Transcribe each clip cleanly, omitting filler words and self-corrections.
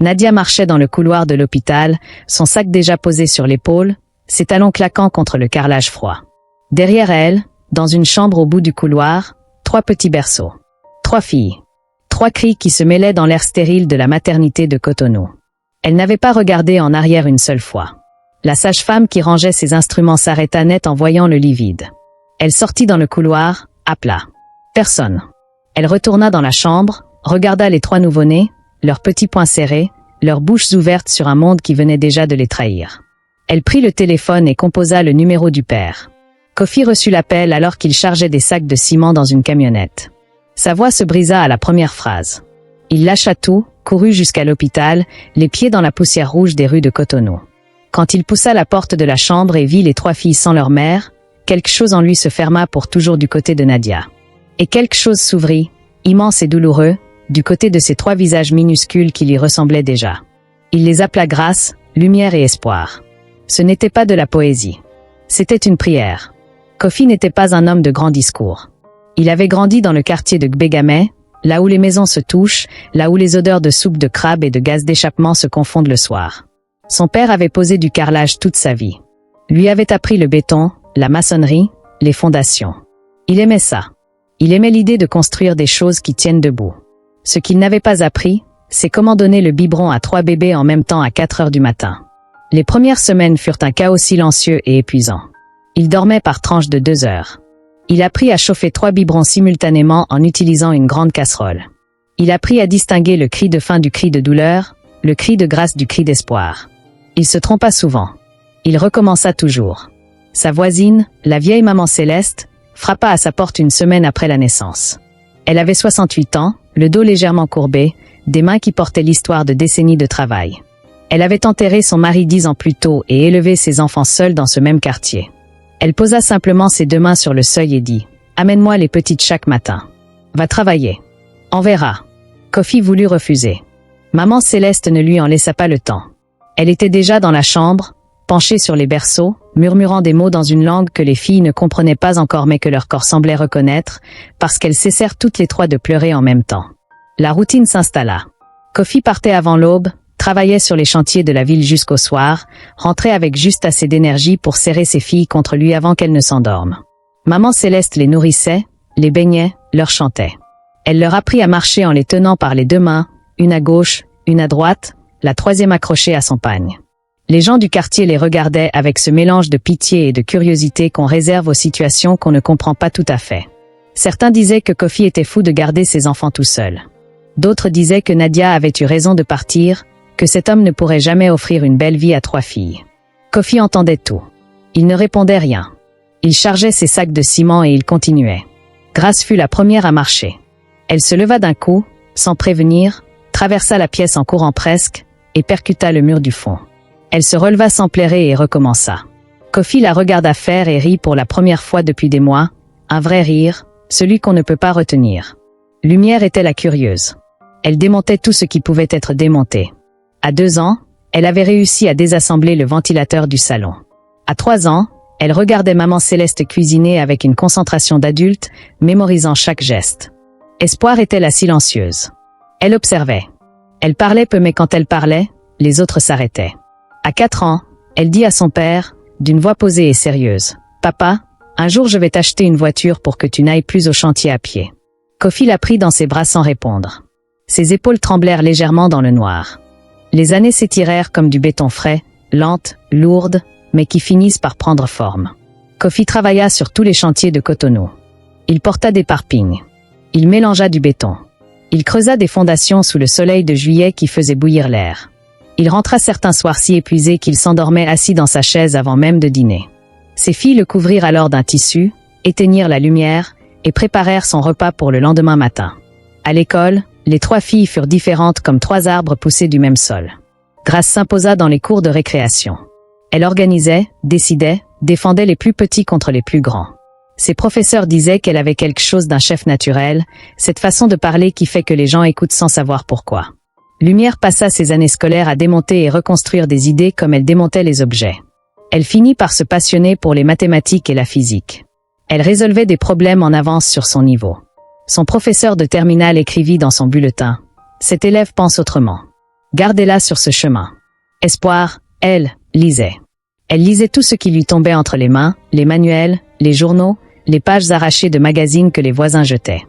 Nadia marchait dans le couloir de l'hôpital, son sac déjà posé sur l'épaule, ses talons claquant contre le carrelage froid. Derrière elle, dans une chambre au bout du couloir, 3 petits berceaux. 3 filles. 3 cris qui se mêlaient dans l'air stérile de la maternité de Cotonou. Elle n'avait pas regardé en arrière une seule fois. La sage-femme qui rangeait ses instruments s'arrêta net en voyant le lit vide. Elle sortit dans le couloir, appela. Personne. Elle retourna dans la chambre, regarda les 3 nouveau-nés, leurs petits poings serrés, leurs bouches ouvertes sur un monde qui venait déjà de les trahir. Elle prit le téléphone et composa le numéro du père. Kofi reçut l'appel alors qu'il chargeait des sacs de ciment dans une camionnette. Sa voix se brisa à la première phrase. Il lâcha tout, courut jusqu'à l'hôpital, les pieds dans la poussière rouge des rues de Cotonou. Quand il poussa la porte de la chambre et vit les 3 filles sans leur mère, quelque chose en lui se ferma pour toujours du côté de Nadia. Et quelque chose s'ouvrit, immense et douloureux, du côté de ces 3 visages minuscules qui lui ressemblaient déjà. Il les appela grâce, lumière et espoir. Ce n'était pas de la poésie. C'était une prière. Kofi n'était pas un homme de grands discours. Il avait grandi dans le quartier de Gbegame, là où les maisons se touchent, là où les odeurs de soupe de crabe et de gaz d'échappement se confondent le soir. Son père avait posé du carrelage toute sa vie. Lui avait appris le béton, la maçonnerie, les fondations. Il aimait ça. Il aimait l'idée de construire des choses qui tiennent debout. Ce qu'il n'avait pas appris, c'est comment donner le biberon à 3 bébés en même temps à 4 heures du matin. Les premières semaines furent un chaos silencieux et épuisant. Il dormait par tranches de 2 heures. Il apprit à chauffer 3 biberons simultanément en utilisant une grande casserole. Il apprit à distinguer le cri de faim du cri de douleur, le cri de grâce du cri d'espoir. Il se trompa souvent. Il recommença toujours. Sa voisine, la vieille maman Céleste, frappa à sa porte une semaine après la naissance. Elle avait 68 ans, le dos légèrement courbé, des mains qui portaient l'histoire de décennies de travail. Elle avait enterré son mari 10 ans plus tôt et élevé ses enfants seuls dans ce même quartier. Elle posa simplement ses 2 mains sur le seuil et dit « Amène-moi les petites chaque matin. Va travailler. On verra. » Kofi voulut refuser. Maman Céleste ne lui en laissa pas le temps. Elle était déjà dans la chambre, penchée sur les berceaux, murmurant des mots dans une langue que les filles ne comprenaient pas encore mais que leur corps semblait reconnaître, parce qu'elles cessèrent toutes les 3 de pleurer en même temps. La routine s'installa. Kofi partait avant l'aube, travaillait sur les chantiers de la ville jusqu'au soir, rentrait avec juste assez d'énergie pour serrer ses filles contre lui avant qu'elles ne s'endorment. Maman Céleste les nourrissait, les baignait, leur chantait. Elle leur apprit à marcher en les tenant par les 2 mains, une à gauche, une à droite, la 3e accrochée à son pagne. Les gens du quartier les regardaient avec ce mélange de pitié et de curiosité qu'on réserve aux situations qu'on ne comprend pas tout à fait. Certains disaient que Kofi était fou de garder ses enfants tout seul. D'autres disaient que Nadia avait eu raison de partir, que cet homme ne pourrait jamais offrir une belle vie à 3 filles. Kofi entendait tout. Il ne répondait rien. Il chargeait ses sacs de ciment et il continuait. Grace fut la première à marcher. Elle se leva d'un coup, sans prévenir, traversa la pièce en courant presque, et percuta le mur du fond. Elle se releva sans plairer et recommença. Kofi la regarda faire et rit pour la première fois depuis des mois, un vrai rire, celui qu'on ne peut pas retenir. Lumière était la curieuse. Elle démontait tout ce qui pouvait être démonté. À 2 ans, elle avait réussi à désassembler le ventilateur du salon. À 3 ans, elle regardait maman Céleste cuisiner avec une concentration d'adulte, mémorisant chaque geste. Espoir était la silencieuse. Elle observait. Elle parlait peu mais quand elle parlait, les autres s'arrêtaient. À 4 ans, elle dit à son père, d'une voix posée et sérieuse, « Papa, un jour je vais t'acheter une voiture pour que tu n'ailles plus au chantier à pied. » Kofi la prit dans ses bras sans répondre. Ses épaules tremblèrent légèrement dans le noir. Les années s'étirèrent comme du béton frais, lentes, lourdes, mais qui finissent par prendre forme. Kofi travailla sur tous les chantiers de Cotonou. Il porta des parpignes. Il mélangea du béton. Il creusa des fondations sous le soleil de juillet qui faisait bouillir l'air. Il rentra certains soirs si épuisé qu'il s'endormait assis dans sa chaise avant même de dîner. Ses filles le couvrirent alors d'un tissu, éteignirent la lumière et préparèrent son repas pour le lendemain matin. À l'école, les 3 filles furent différentes comme 3 arbres poussés du même sol. Grace s'imposa dans les cours de récréation. Elle organisait, décidait, défendait les plus petits contre les plus grands. Ses professeurs disaient qu'elle avait quelque chose d'un chef naturel, cette façon de parler qui fait que les gens écoutent sans savoir pourquoi. Lumière passa ses années scolaires à démonter et reconstruire des idées comme elle démontait les objets. Elle finit par se passionner pour les mathématiques et la physique. Elle résolvait des problèmes en avance sur son niveau. Son professeur de terminale écrivit dans son bulletin « Cet élève pense autrement ». Gardez-la sur ce chemin. Espoir, elle, lisait. Elle lisait tout ce qui lui tombait entre les mains, les manuels, les journaux, les pages arrachées de magazines que les voisins jetaient.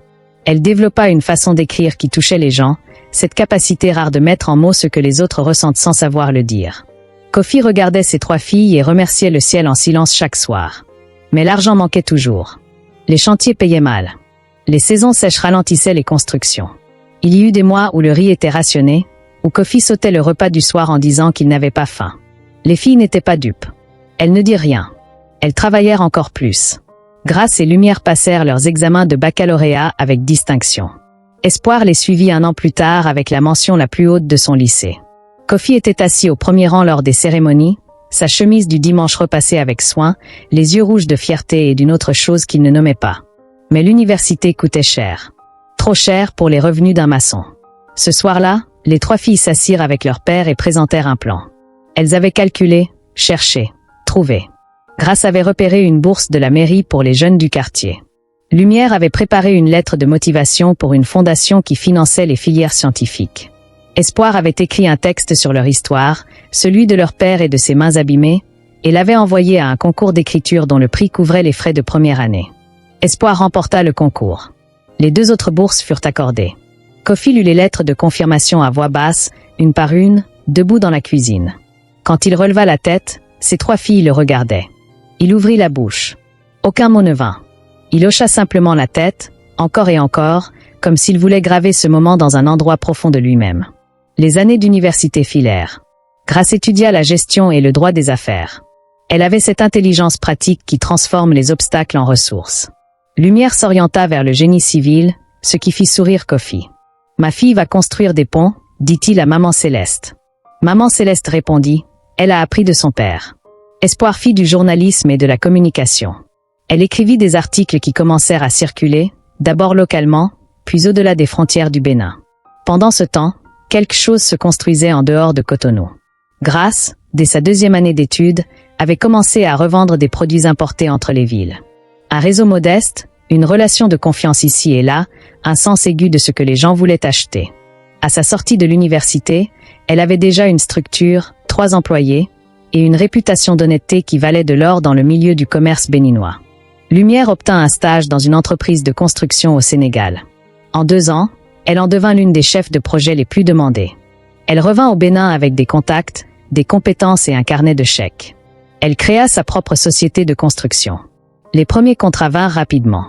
Elle développa une façon d'écrire qui touchait les gens, cette capacité rare de mettre en mots ce que les autres ressentent sans savoir le dire. Kofi regardait ses 3 filles et remerciait le ciel en silence chaque soir. Mais l'argent manquait toujours. Les chantiers payaient mal. Les saisons sèches ralentissaient les constructions. Il y eut des mois où le riz était rationné, où Kofi sautait le repas du soir en disant qu'il n'avait pas faim. Les filles n'étaient pas dupes. Elles ne dirent rien. Elles travaillèrent encore plus. Grâce et Lumière passèrent leurs examens de baccalauréat avec distinction. Espoir les suivit 1 an plus tard avec la mention la plus haute de son lycée. Kofi était assis au premier rang lors des cérémonies, sa chemise du dimanche repassée avec soin, les yeux rouges de fierté et d'une autre chose qu'il ne nommait pas. Mais l'université coûtait cher. Trop cher pour les revenus d'un maçon. Ce soir-là, les 3 filles s'assirent avec leur père et présentèrent un plan. Elles avaient calculé, cherché, trouvé. Grace avait repéré une bourse de la mairie pour les jeunes du quartier. Lumière avait préparé une lettre de motivation pour une fondation qui finançait les filières scientifiques. Espoir avait écrit un texte sur leur histoire, celui de leur père et de ses mains abîmées, et l'avait envoyé à un concours d'écriture dont le prix couvrait les frais de première année. Espoir remporta le concours. Les 2 autres bourses furent accordées. Kofi lut les lettres de confirmation à voix basse, une par une, debout dans la cuisine. Quand il releva la tête, ses 3 filles le regardaient. Il ouvrit la bouche. Aucun mot ne vint. Il hocha simplement la tête, encore et encore, comme s'il voulait graver ce moment dans un endroit profond de lui-même. Les années d'université filèrent. Grace étudia la gestion et le droit des affaires. Elle avait cette intelligence pratique qui transforme les obstacles en ressources. Lumière s'orienta vers le génie civil, ce qui fit sourire Kofi. « Ma fille va construire des ponts », dit-il à Maman Céleste. Maman Céleste répondit, « Elle a appris de son père. » Espoir fit du journalisme et de la communication. Elle écrivit des articles qui commencèrent à circuler, d'abord localement, puis au-delà des frontières du Bénin. Pendant ce temps, quelque chose se construisait en dehors de Cotonou. Grace, dès sa 2e année d'études, avait commencé à revendre des produits importés entre les villes. Un réseau modeste, une relation de confiance ici et là, un sens aigu de ce que les gens voulaient acheter. À sa sortie de l'université, elle avait déjà une structure, 3 employés, et une réputation d'honnêteté qui valait de l'or dans le milieu du commerce béninois. Lumière obtint un stage dans une entreprise de construction au Sénégal. En 2 ans, elle en devint l'une des chefs de projet les plus demandées. Elle revint au Bénin avec des contacts, des compétences et un carnet de chèques. Elle créa sa propre société de construction. Les premiers contrats vinrent rapidement.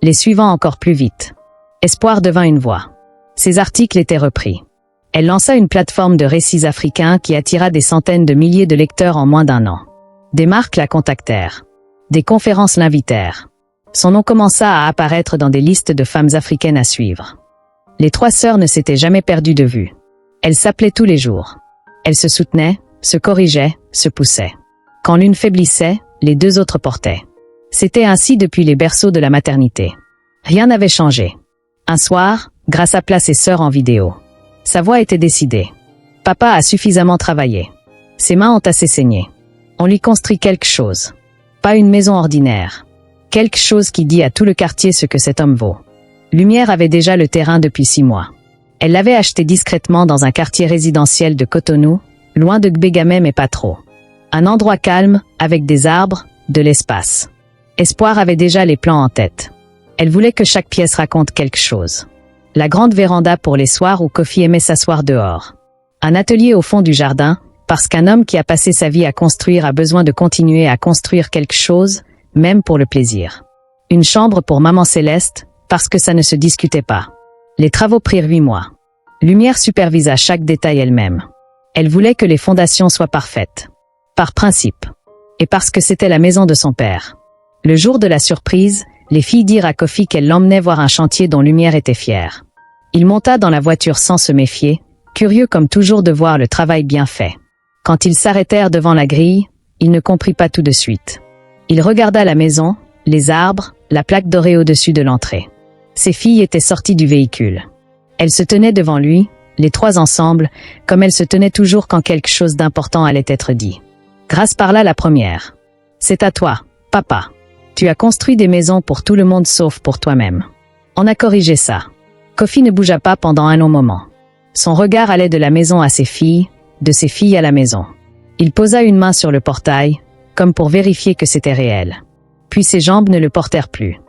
Les suivants encore plus vite. Espoir devint une voix. Ses articles étaient repris. Elle lança une plateforme de récits africains qui attira des centaines de milliers de lecteurs en moins d'1 an. Des marques la contactèrent. Des conférences l'invitèrent. Son nom commença à apparaître dans des listes de femmes africaines à suivre. Les 3 sœurs ne s'étaient jamais perdues de vue. Elles s'appelaient tous les jours. Elles se soutenaient, se corrigeaient, se poussaient. Quand l'une faiblissait, les 2 autres portaient. C'était ainsi depuis les berceaux de la maternité. Rien n'avait changé. Un soir, Grace appela ses sœurs en vidéo. Sa voix était décidée. Papa a suffisamment travaillé. Ses mains ont assez saigné. On lui construit quelque chose. Pas une maison ordinaire. Quelque chose qui dit à tout le quartier ce que cet homme vaut. Lumière avait déjà le terrain depuis 6 mois. Elle l'avait acheté discrètement dans un quartier résidentiel de Cotonou, loin de Gbégamé mais pas trop. Un endroit calme, avec des arbres, de l'espace. Espoir avait déjà les plans en tête. Elle voulait que chaque pièce raconte quelque chose. La grande véranda pour les soirs où Kofi aimait s'asseoir dehors. Un atelier au fond du jardin, parce qu'un homme qui a passé sa vie à construire a besoin de continuer à construire quelque chose, même pour le plaisir. Une chambre pour Maman Céleste, parce que ça ne se discutait pas. Les travaux prirent 8 mois. Lumière supervisa chaque détail elle-même. Elle voulait que les fondations soient parfaites. Par principe. Et parce que c'était la maison de son père. Le jour de la surprise, les filles dirent à Kofi qu'elles l'emmenaient voir un chantier dont Lumière était fière. Il monta dans la voiture sans se méfier, curieux comme toujours de voir le travail bien fait. Quand ils s'arrêtèrent devant la grille, il ne comprit pas tout de suite. Il regarda la maison, les arbres, la plaque dorée au-dessus de l'entrée. Ses filles étaient sorties du véhicule. Elles se tenaient devant lui, les 3 ensemble, comme elles se tenaient toujours quand quelque chose d'important allait être dit. Grace parla la première. « C'est à toi, papa. Tu as construit des maisons pour tout le monde sauf pour toi-même. On a corrigé ça. » Kofi ne bougea pas pendant un long moment. Son regard allait de la maison à ses filles, de ses filles à la maison. Il posa une main sur le portail, comme pour vérifier que c'était réel. Puis ses jambes ne le portèrent plus.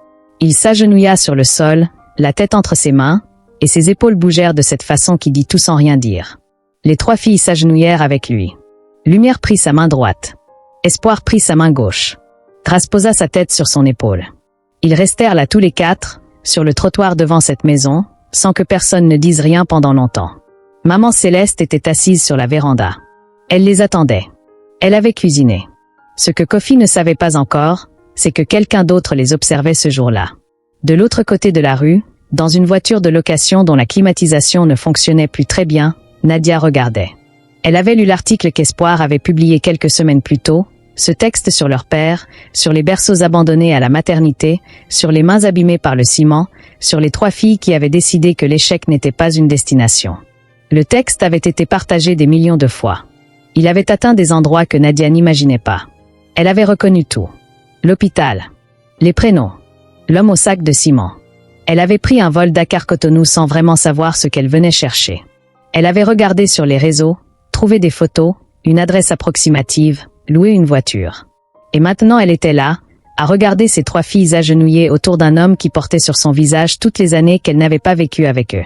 Il s'agenouilla sur le sol, la tête entre ses mains, et ses épaules bougèrent de cette façon qui dit tout sans rien dire. Les 3 filles s'agenouillèrent avec lui. Lumière prit sa main droite. Espoir prit sa main gauche. Grâce posa sa tête sur son épaule. Ils restèrent là tous les 4, sur le trottoir devant cette maison, sans que personne ne dise rien pendant longtemps. Maman Céleste était assise sur la véranda. Elle les attendait. Elle avait cuisiné. Ce que Kofi ne savait pas encore, c'est que quelqu'un d'autre les observait ce jour-là. De l'autre côté de la rue, dans une voiture de location dont la climatisation ne fonctionnait plus très bien, Nadia regardait. Elle avait lu l'article qu'Espoir avait publié quelques semaines plus tôt, ce texte sur leur père, sur les berceaux abandonnés à la maternité, sur les mains abîmées par le ciment, sur les 3 filles qui avaient décidé que l'échec n'était pas une destination. Le texte avait été partagé des millions de fois. Il avait atteint des endroits que Nadia n'imaginait pas. Elle avait reconnu tout. L'hôpital. Les prénoms. L'homme au sac de ciment. Elle avait pris un vol Dakar-Cotonou sans vraiment savoir ce qu'elle venait chercher. Elle avait regardé sur les réseaux, trouvé des photos, une adresse approximative, loué une voiture. Et maintenant elle était là, à regarder ces 3 filles agenouillées autour d'un homme qui portait sur son visage toutes les années qu'elle n'avait pas vécues avec eux.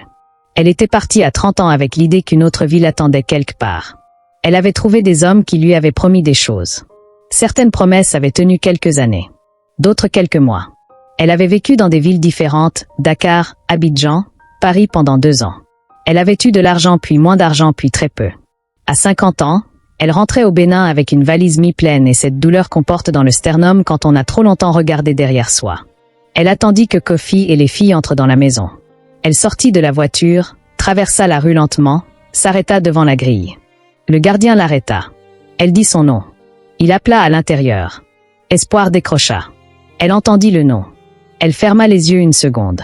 Elle était partie à 30 ans avec l'idée qu'une autre vie l'attendait quelque part. Elle avait trouvé des hommes qui lui avaient promis des choses. Certaines promesses avaient tenu quelques années. D'autres quelques mois. Elle avait vécu dans des villes différentes, Dakar, Abidjan, Paris pendant 2 ans. Elle avait eu de l'argent puis moins d'argent puis très peu. À 50 ans, elle rentrait au Bénin avec une valise mi-pleine et cette douleur qu'on porte dans le sternum quand on a trop longtemps regardé derrière soi. Elle attendit que Kofi et les filles entrent dans la maison. Elle sortit de la voiture, traversa la rue lentement, s'arrêta devant la grille. Le gardien l'arrêta. Elle dit son nom. Il appela à l'intérieur. Espoir décrocha. Elle entendit le nom. Elle ferma les yeux une seconde.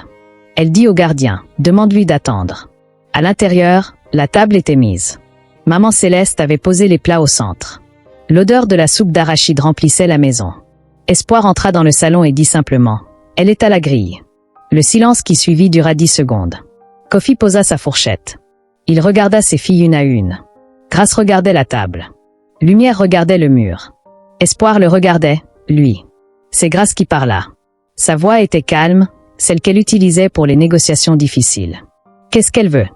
Elle dit au gardien, demande-lui d'attendre. À l'intérieur, la table était mise. Maman Céleste avait posé les plats au centre. L'odeur de la soupe d'arachide remplissait la maison. Espoir entra dans le salon et dit simplement, « Elle est à la grille ». Le silence qui suivit dura 10 secondes. Kofi posa sa fourchette. Il regarda ses filles une à une. Grâce regardait la table. Lumière regardait le mur. Espoir le regardait, lui. C'est Grâce qui parla. Sa voix était calme, celle qu'elle utilisait pour les négociations difficiles. Qu'est-ce qu'elle veut?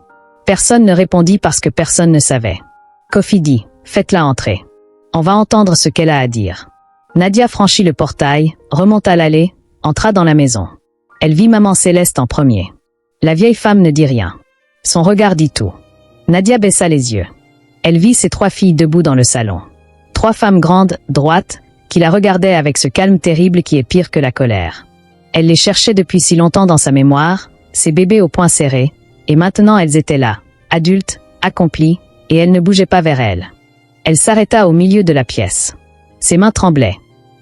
Personne ne répondit parce que personne ne savait. Kofi dit, faites-la entrer. On va entendre ce qu'elle a à dire. Nadia franchit le portail, remonta l'allée, entra dans la maison. Elle vit maman Céleste en premier. La vieille femme ne dit rien. Son regard dit tout. Nadia baissa les yeux. Elle vit ses 3 filles debout dans le salon. 3 femmes grandes, droites, qui la regardaient avec ce calme terrible qui est pire que la colère. Elle les cherchait depuis si longtemps dans sa mémoire, ses bébés aux poings serrés, et maintenant elles étaient là, adultes, accomplies, et elle ne bougeait pas vers elle. Elle s'arrêta au milieu de la pièce. Ses mains tremblaient.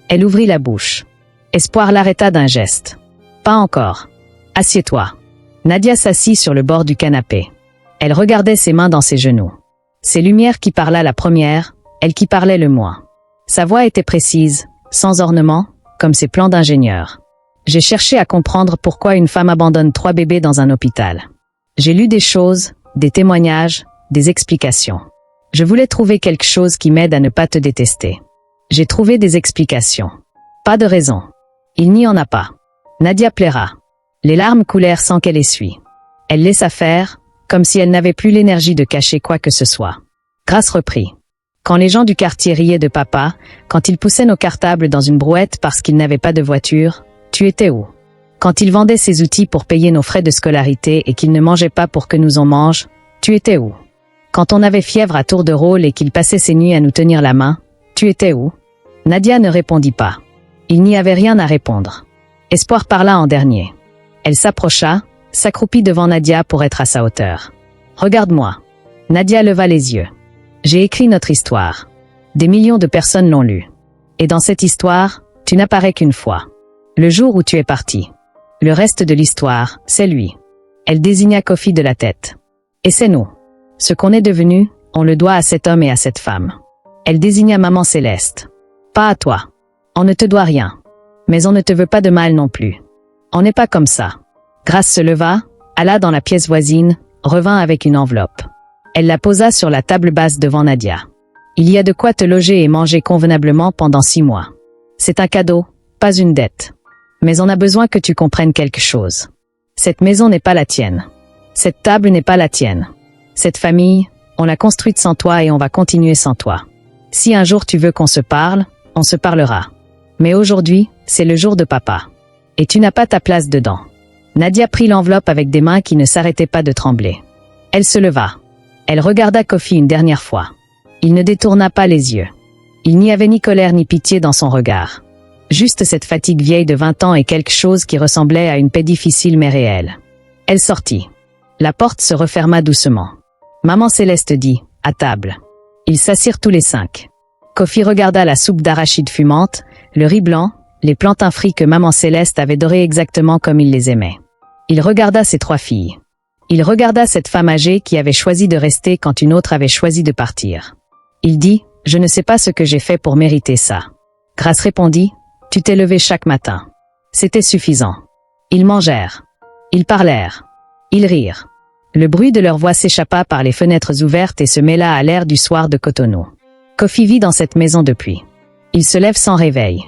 Elle ouvrit la bouche. Espoir l'arrêta d'un geste. Pas encore. Assieds-toi. Nadia s'assit sur le bord du canapé. Elle regardait ses mains dans ses genoux. C'est Lumière qui parla la première, elle qui parlait le moins. Sa voix était précise, sans ornement, comme ses plans d'ingénieur. J'ai cherché à comprendre pourquoi une femme abandonne 3 bébés dans un hôpital. J'ai lu des choses, des témoignages, des explications. Je voulais trouver quelque chose qui m'aide à ne pas te détester. J'ai trouvé des explications. Pas de raison. Il n'y en a pas. Nadia plaira. Les larmes coulèrent sans qu'elle essuie. Elle laissa faire, comme si elle n'avait plus l'énergie de cacher quoi que ce soit. Grâce reprit. Quand les gens du quartier riaient de papa, quand il poussait nos cartables dans une brouette parce qu'il n'avait pas de voiture, tu étais où? Quand il vendait ses outils pour payer nos frais de scolarité et qu'il ne mangeait pas pour que nous en mange, tu étais où? Quand on avait fièvre à tour de rôle et qu'il passait ses nuits à nous tenir la main, tu étais où? Nadia ne répondit pas. Il n'y avait rien à répondre. Espoir parla en dernier. Elle s'approcha, s'accroupit devant Nadia pour être à sa hauteur. Regarde-moi. Nadia leva les yeux. J'ai écrit notre histoire. Des millions de personnes l'ont lue. Et dans cette histoire, tu n'apparais qu'une fois. Le jour où tu es parti. Le reste de l'histoire, c'est lui. Elle désigna Kofi de la tête. Et c'est nous. Ce qu'on est devenu, on le doit à cet homme et à cette femme. Elle désigna maman Céleste. Pas à toi. On ne te doit rien. Mais on ne te veut pas de mal non plus. On n'est pas comme ça. Grâce se leva, alla dans la pièce voisine, revint avec une enveloppe. Elle la posa sur la table basse devant Nadia. Il y a de quoi te loger et manger convenablement pendant 6 mois. C'est un cadeau, pas une dette. Mais on a besoin que tu comprennes quelque chose. Cette maison n'est pas la tienne. Cette table n'est pas la tienne. Cette famille, on l'a construite sans toi et on va continuer sans toi. Si un jour tu veux qu'on se parle, on se parlera. Mais aujourd'hui, c'est le jour de papa. Et tu n'as pas ta place dedans. Nadia prit l'enveloppe avec des mains qui ne s'arrêtaient pas de trembler. Elle se leva. Elle regarda Kofi une dernière fois. Il ne détourna pas les yeux. Il n'y avait ni colère ni pitié dans son regard. Juste cette fatigue vieille de 20 ans et quelque chose qui ressemblait à une paix difficile mais réelle. Elle sortit. La porte se referma doucement. Maman Céleste dit « À table ». Ils s'assirent tous les 5. Kofi regarda la soupe d'arachide fumante, le riz blanc, les plantains frits que maman Céleste avait dorés exactement comme il les aimait. Il regarda ses 3 filles. Il regarda cette femme âgée qui avait choisi de rester quand une autre avait choisi de partir. Il dit « Je ne sais pas ce que j'ai fait pour mériter ça ». Grace répondit « Tu t'es levé chaque matin ». C'était suffisant. Ils mangèrent. Ils parlèrent. Ils rirent. Le bruit de leur voix s'échappa par les fenêtres ouvertes et se mêla à l'air du soir de Cotonou. Kofi vit dans cette maison depuis. Il se lève sans réveil.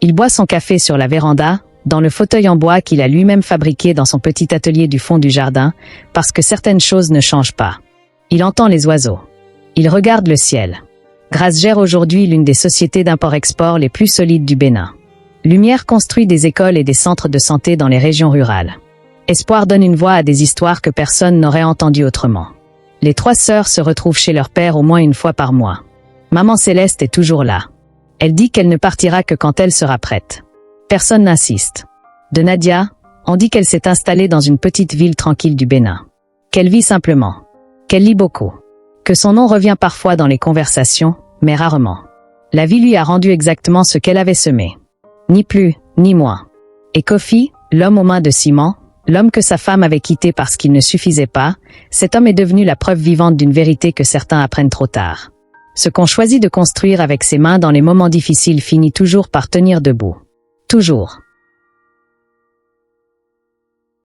Il boit son café sur la véranda, dans le fauteuil en bois qu'il a lui-même fabriqué dans son petit atelier du fond du jardin, parce que certaines choses ne changent pas. Il entend les oiseaux. Il regarde le ciel. Grace gère aujourd'hui l'une des sociétés d'import-export les plus solides du Bénin. Lumière construit des écoles et des centres de santé dans les régions rurales. Espoir donne une voix à des histoires que personne n'aurait entendues autrement. Les 3 sœurs se retrouvent chez leur père au moins une fois par mois. Maman Céleste est toujours là. Elle dit qu'elle ne partira que quand elle sera prête. Personne n'insiste. De Nadia, on dit qu'elle s'est installée dans une petite ville tranquille du Bénin. Qu'elle vit simplement. Qu'elle lit beaucoup. Que son nom revient parfois dans les conversations, mais rarement. La vie lui a rendu exactement ce qu'elle avait semé. Ni plus, ni moins. Et Kofi, l'homme aux mains de ciment, l'homme que sa femme avait quitté parce qu'il ne suffisait pas, cet homme est devenu la preuve vivante d'une vérité que certains apprennent trop tard. Ce qu'on choisit de construire avec ses mains dans les moments difficiles finit toujours par tenir debout. Toujours.